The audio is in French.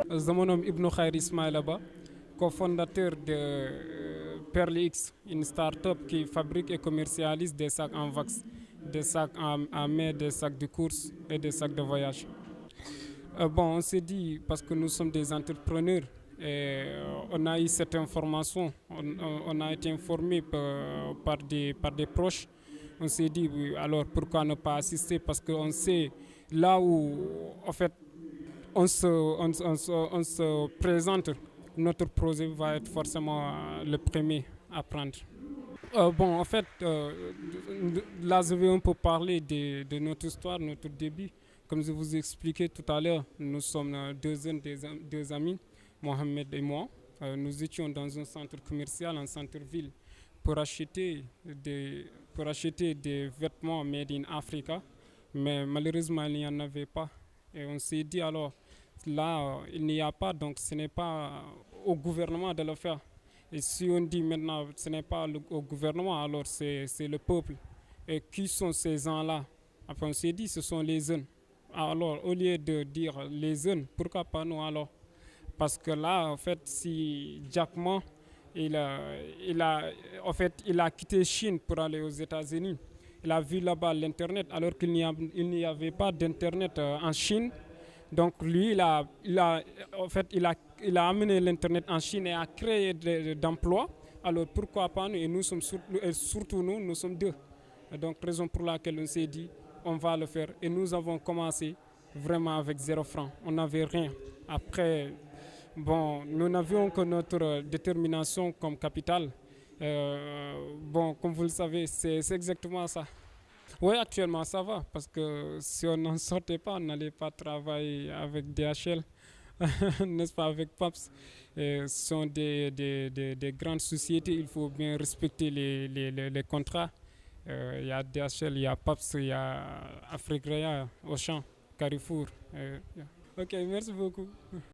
Je me nomme Ibn Khair Ismail Abba, cofondateur de Perle X, une start-up qui fabrique et commercialise des sacs en wax, des sacs en main, des sacs de course et des sacs de voyage. Bon, on s'est dit, parce que nous sommes des entrepreneurs, et on a eu cette information, on a été informé par des proches. On s'est dit, oui, alors pourquoi ne pas assister? Parce qu'on sait là où, en fait, on se présente, notre projet va être forcément le premier à prendre. Bon, en fait, là, je vais un peu parler de notre histoire, notre début. Comme je vous ai expliqué tout à l'heure, nous sommes deux amis, Mohamed et moi. Nous étions dans un centre commercial, un centre-ville, pour pour acheter des vêtements made in Africa. Mais malheureusement, il n'y en avait pas. Et on s'est dit alors, là, il n'y a pas, donc ce n'est pas au gouvernement de le faire. Et si on dit maintenant ce n'est pas au gouvernement, alors c'est le peuple. Et qui sont ces gens-là? Enfin, on s'est dit ce sont les jeunes. Alors, au lieu de dire les jeunes, pourquoi pas nous alors? Parce que là, en fait, si Jack Ma, il a, en fait, il a quitté Chine pour aller aux États-Unis. Il a vu là-bas l'Internet alors il n'y avait pas d'Internet en Chine. Donc lui, en fait, il a amené l'Internet en Chine et a créé d'emplois. Alors pourquoi pas nous? Et nous sommes et surtout nous, nous sommes deux. Et donc raison pour laquelle on s'est dit, on va le faire. Et nous avons commencé vraiment avec 0 francs. On n'avait rien. Après, bon, nous n'avions que notre détermination comme capital. Bon, comme vous le savez, c'est exactement ça. Oui, actuellement ça va, parce que si on n'en sortait pas, on n'allait pas travailler avec DHL, n'est-ce pas, avec PAPS. Ce sont des grandes sociétés, il faut bien respecter les contrats. Il y a DHL, il y a PAPS, il y a Afrique Auchan, Carrefour. Yeah. Ok, merci beaucoup.